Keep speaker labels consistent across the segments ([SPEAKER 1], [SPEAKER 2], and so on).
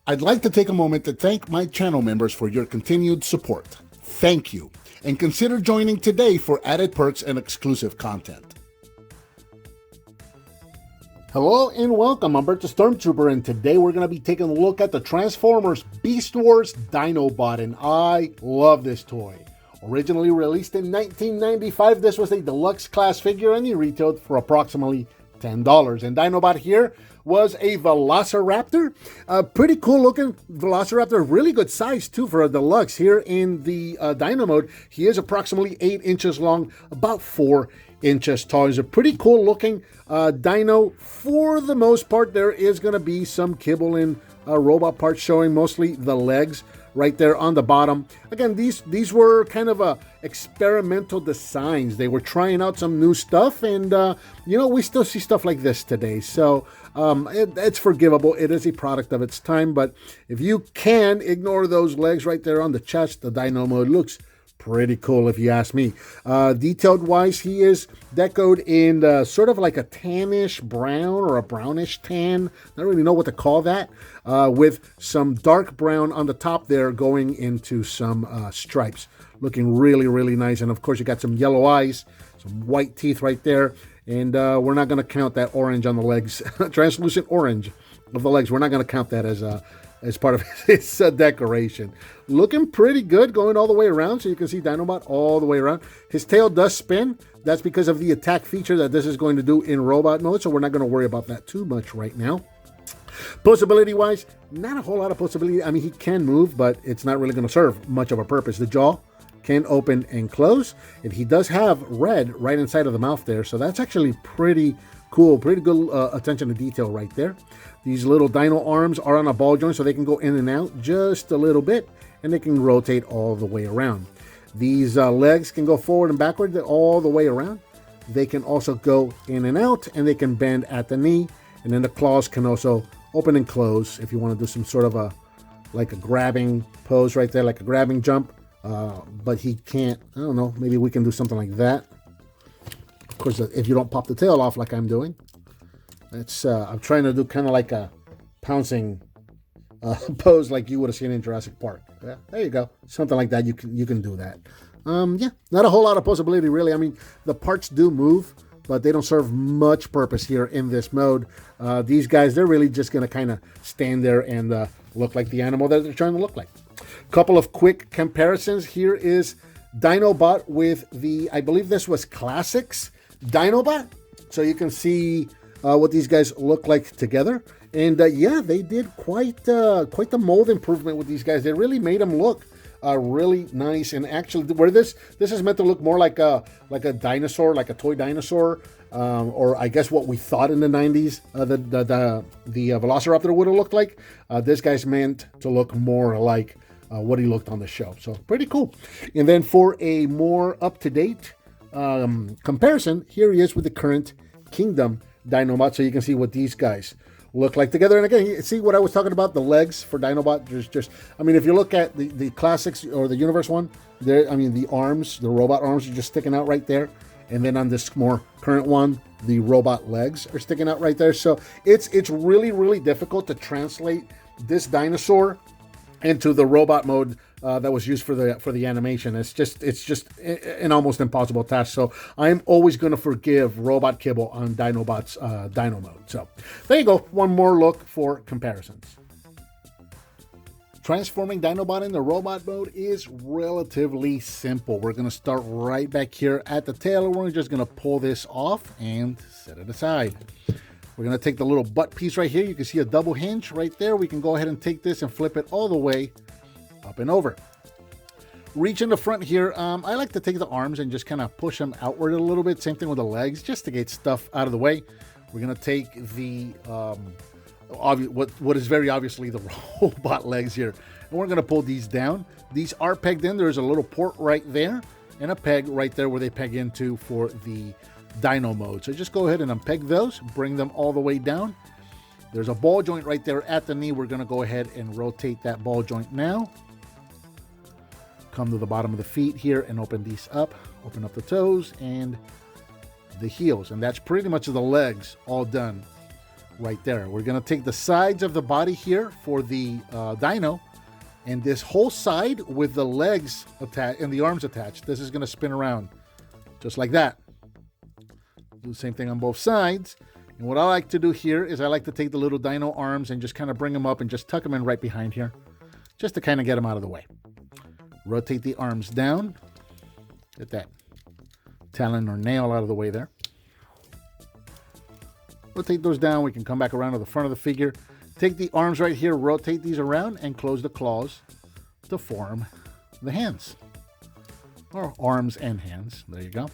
[SPEAKER 1] I'd like to take a moment to thank my channel members for your continued support. Thank you, and consider joining today for added perks and exclusive content. Hello and welcome, I'm Bert the Stormtrooper, and today we're going to be taking a look at the Transformers Beast Wars Dinobot, and I love this toy. Originally released in 1995, this was a deluxe class figure and he retailed for approximately $10. And Dinobot here was a Velociraptor, a pretty cool looking Velociraptor, really good size too for a deluxe. Here in the Dino mode, he is approximately 8 inches long, about 4 inches tall. He's a pretty cool looking dino. For the most part, there is going to be some kibble in robot parts showing, mostly the legs right there on the bottom. Again, these were kind of experimental designs. They were trying out some new stuff, and you know, we still see stuff like this today. So it's forgivable. It is a product of its time, but if you can ignore those legs right there on the chest, the Dino mode looks pretty cool if you ask me. Detailed wise, he is decoed in sort of like a tannish brown or a brownish tan. I don't really know what to call that. With some dark brown on the top there going into some stripes. Looking really, really nice. And of course you got some yellow eyes, some white teeth right there. And we're not going to count that orange on the legs. Translucent orange of the legs. We're not going to count that as part of his decoration. Looking pretty good going all the way around. So you can see Dinobot all the way around. His tail does spin. That's because of the attack feature that this is going to do in robot mode. So we're not going to worry about that too much right now. Possibility wise, not a whole lot of possibility. I mean, he can move, but it's not really going to serve much of a purpose. The jaw can open and close. And he does have red right inside of the mouth there. So that's actually pretty cool. Pretty good attention to detail right there. These little dino arms are on a ball joint, so they can go in and out just a little bit, and they can rotate all the way around. These legs can go forward and backward all the way around. They can also go in and out, and they can bend at the knee, and then the claws can also open and close if you want to do some sort of like a grabbing pose right there, like a grabbing jump. But he can't, I don't know, maybe we can do something like that. Of course, if you don't pop the tail off like I'm doing. That's I'm trying to do kind of like a pouncing pose like you would have seen in Jurassic Park. Yeah, there you go. Something like that. You can do that. Yeah, not a whole lot of possibility really. I mean, the parts do move, but they don't serve much purpose here in this mode. These guys, they're really just going to kind of stand there and look like the animal that they're trying to look like. Couple of quick comparisons. Here is Dinobot with the, I believe this was Classics Dinobot. So you can see what these guys look like together. And yeah, they did quite the mold improvement with these guys. They really made them look really nice. And actually, where this is meant to look more like a dinosaur, like a toy dinosaur, or I guess what we thought in the 90s the Velociraptor would have looked like. This guy's meant to look more like what he looked on the show. So pretty cool. And then for a more up-to-date comparison, here he is with the current Kingdom Dinobot, so you can see what these guys look like together. And again, see what I was talking about, the legs for Dinobot. There's just, I mean, if you look at the classics or the universe one, there, I mean, the arms, the robot arms are just sticking out right there. And then on this more current one, the robot legs are sticking out right there. So it's really, really difficult to translate this dinosaur into the robot mode that was used for the animation. It's just an almost impossible task. So I'm always going to forgive robot kibble on Dinobot's Dino mode. So there you go. One more look for comparisons. Transforming Dinobot into robot mode is relatively simple. We're going to start right back here at the tail, and we're just going to pull this off and set it aside. We're going to take the little butt piece right here. You can see a double hinge right there. We can go ahead and take this and flip it all the way up and over. Reach in the front here. I like to take the arms and just kind of push them outward a little bit. Same thing with the legs, just to get stuff out of the way. We're going to take the what is very obviously the robot legs here, and we're going to pull these down. These are pegged in. There's a little port right there and a peg right there where they peg into for the Dino mode. So just go ahead and unpeg those, bring them all the way down. There's a ball joint right there at the knee. We're going to go ahead and rotate that ball joint now. Come to the bottom of the feet here and open these up. Open up the toes and the heels. And that's pretty much the legs all done. right there. We're going to take the sides of the body here for the dino, and this whole side with the legs attached and the arms attached. This is going to spin around just like that. Do the same thing on both sides. And what I like to do here is I like to take the little dino arms and just kind of bring them up and just tuck them in right behind here, just to kind of get them out of the way. Rotate the arms down. Get that talon or nail out of the way there. Rotate those down. We can come back around to the front of the figure. Take the arms right here, rotate these around, and close the claws to form the hands. Or arms and hands. There you go.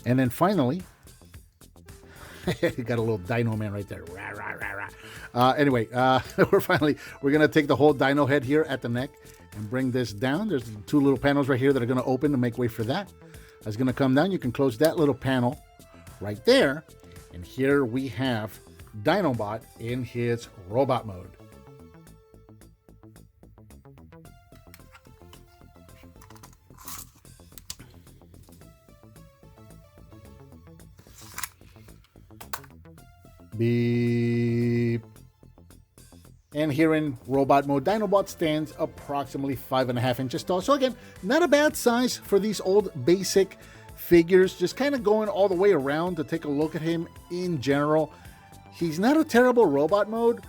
[SPEAKER 1] And then finally, you got a little dino man right there. Rah, rah, rah, rah. Anyway, we're going to take the whole dino head here at the neck and bring this down. There's two little panels right here that are going to open to make way for that. That's going to come down. You can close that little panel right there. And here we have Dinobot in his robot mode. Beep. And here in robot mode, Dinobot stands approximately 5.5 inches tall. So again, not a bad size for these old basic figures. Just kind of going all the way around to take a look at him in general. He's not a terrible robot mode,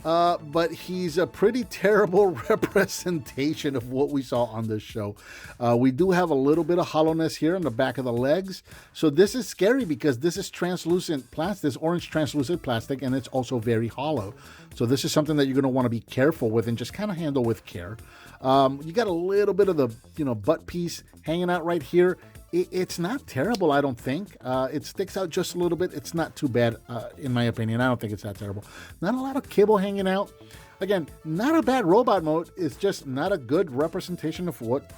[SPEAKER 1] but he's a pretty terrible representation of what we saw on this show. We do have a little bit of hollowness here on the back of the legs. So this is scary because this is translucent plastic, this orange translucent plastic, and it's also very hollow. So this is something that you're going to want to be careful with and just kind of handle with care. You got a little bit of the butt piece hanging out right here. It's not terrible, I don't think. It sticks out just a little bit. It's not too bad, in my opinion. I don't think it's that terrible. Not a lot of kibble hanging out. Again, not a bad robot mode. It's just not a good representation of what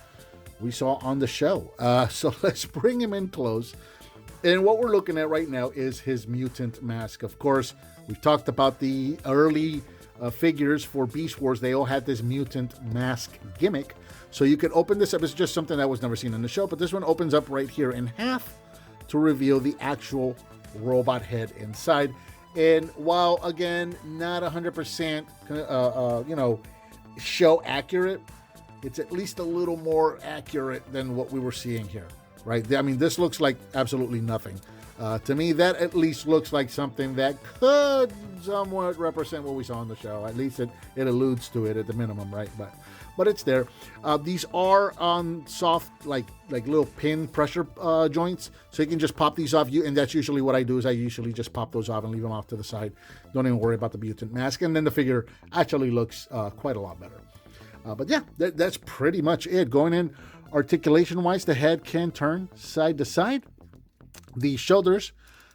[SPEAKER 1] we saw on the show. So let's bring him in close. And what we're looking at right now is his mutant mask. Of course, we've talked about the early figures for Beast Wars. They all had this mutant mask gimmick. So you can open this up. It's just something that was never seen in the show, but this one opens up right here in half to reveal the actual robot head inside. And while, again, not 100%, show accurate, it's at least a little more accurate than what we were seeing here, right? I mean, this looks like absolutely nothing. To me, that at least looks like something that could somewhat represent what we saw on the show. At least it alludes to it at the minimum, right? But it's there. These are on soft, like little pin pressure joints, so you can just pop these off. And that's usually what I do, is I usually just pop those off and leave them off to the side. Don't even worry about the mutant mask. And then the figure actually looks quite a lot better. But yeah, that's pretty much it. Going in articulation-wise, the head can turn side to side. The shoulders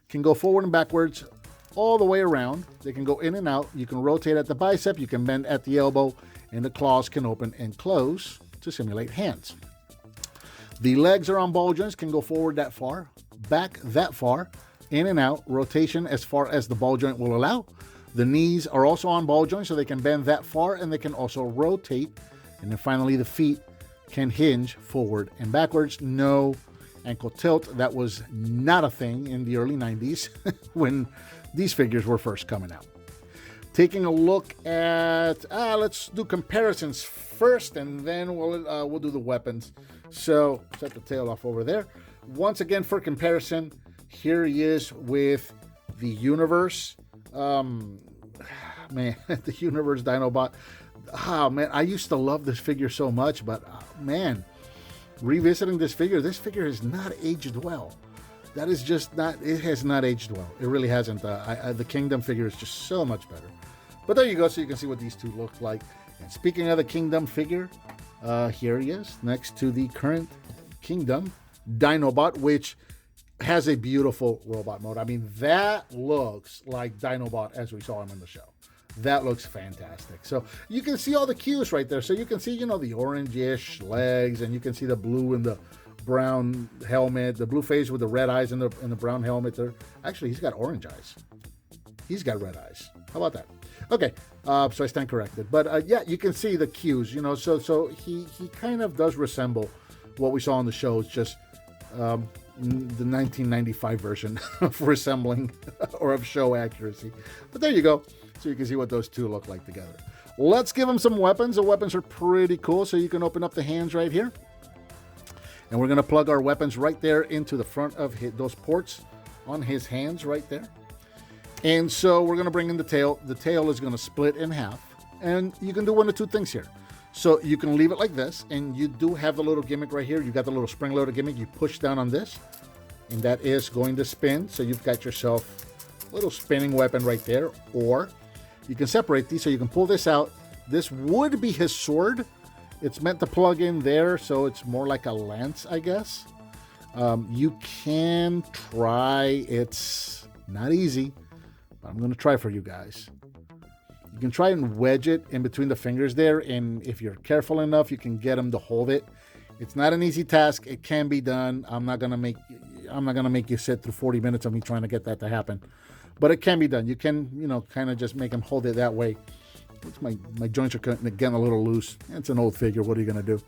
[SPEAKER 1] can go forward and backwards all the way around. They can go in and out. You can rotate at the bicep. You can bend at the elbow. And the claws can open and close to simulate hands. The legs are on ball joints, can go forward that far, back that far, in and out, rotation as far as the ball joint will allow. The knees are also on ball joints, so they can bend that far, and they can also rotate. And then finally, the feet can hinge forward and backwards. No ankle tilt. That was not a thing in the early 90s when these figures were first coming out. Taking a look at, let's do comparisons first, and then we'll do the weapons. So set the tail off over there. Once again, for comparison, here he is with the Universe. Man, the Universe Dinobot. Man, I used to love this figure so much, but man, revisiting this figure has not aged well. That is just not, it has not aged well. It really hasn't. The Kingdom figure is just so much better. But there you go, so you can see what these two look like. And speaking of the Kingdom figure, here he is next to the current Kingdom Dinobot, which has a beautiful robot mode. I mean, that looks like Dinobot as we saw him in the show. That looks fantastic. So you can see all the cues right there. So you can see, the orangish legs, and you can see the blue and the brown helmet, the blue face with the red eyes and the brown helmet there. Actually, he's got orange eyes. He's got red eyes. How about that? Okay, so I stand corrected. But yeah, you can see the cues, so he kind of does resemble what we saw on the show. It's just, the 1995 version of resembling or of show accuracy. But there you go. So you can see what those two look like together. Let's give them some weapons. The weapons are pretty cool. So you can open up the hands right here. And we're going to plug our weapons right there into the front of those ports on his hands right there. And so we're going to bring in the tail. The tail is going to split in half. And you can do one of two things here. So you can leave it like this, and you do have the little gimmick right here. You got the little spring-loaded gimmick. You push down on this, and that is going to spin. So you've got yourself a little spinning weapon right there. Or you can separate these, so you can pull this out. This would be his sword. It's meant to plug in there, so it's more like a lance, I guess. You can try. It's not easy, but I'm going to try for you guys. You can try and wedge it in between the fingers there, and if you're careful enough, you can get them to hold it. It's not an easy task. It can be done. I'm not gonna make you sit through 40 minutes of me trying to get that to happen, but it can be done. You can, kind of just make them hold it that way. My joints are getting a little loose. It's an old figure. What are you gonna do?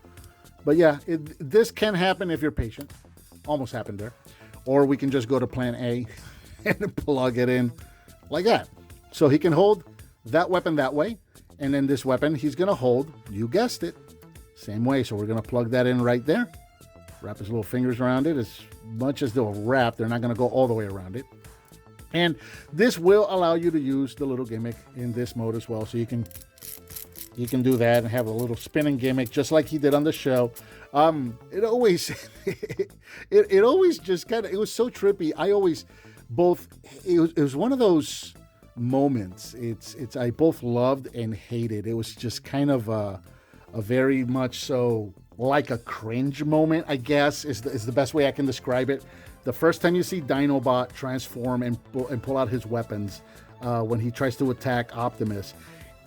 [SPEAKER 1] But yeah, this can happen if you're patient. Almost happened there. Or we can just go to plan A and plug it in like that. So he can hold that weapon that way, and then this weapon he's going to hold, you guessed it, same way. So we're going to plug that in right there, wrap his little fingers around it. As much as they'll wrap, they're not going to go all the way around it. And this will allow you to use the little gimmick in this mode as well. So you can do that and have a little spinning gimmick just like he did on the show. It always it always just kind of, it was so trippy. It was one of those moments. I both loved and hated. It was just kind of a very much so like a cringe moment, I guess is the best way I can describe it. The first time you see Dinobot transform and pull out his weapons when he tries to attack Optimus,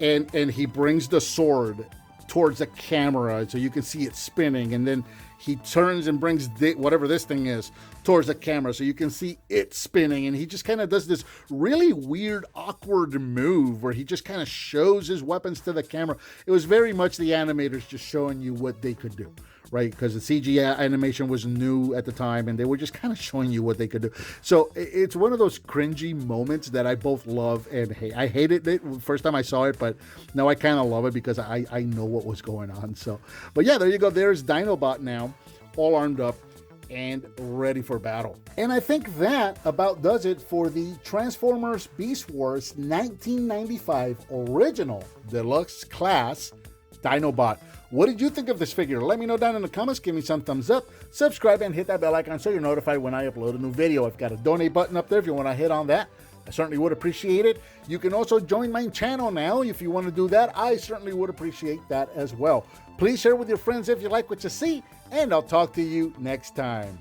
[SPEAKER 1] and he brings the sword towards the camera so you can see it spinning, and then he turns and brings whatever this thing is towards the camera so you can see it spinning, and he just kind of does this really weird, awkward move where he just kind of shows his weapons to the camera. It was very much the animators just showing you what they could do, right? Because the CG animation was new at the time, and they were just kind of showing you what they could do. So it's one of those cringy moments that I both love and hate. I hated it first time I saw it, but now I kind of love it because I know what was going on. So, but yeah, there you go. There's Dinobot now, all armed up and ready for battle. And I think that about does it for the Transformers Beast Wars 1995 original deluxe class Dinobot. What did you think of this figure? Let me know down in the comments. Give me some thumbs up, subscribe, and hit that bell icon so you're notified when I upload a new video. I've got a donate button up there if you want to hit on that. I certainly would appreciate it. You can also join my channel now if you want to do that. I certainly would appreciate that as well. Please share with your friends if you like what you see, and I'll talk to you next time.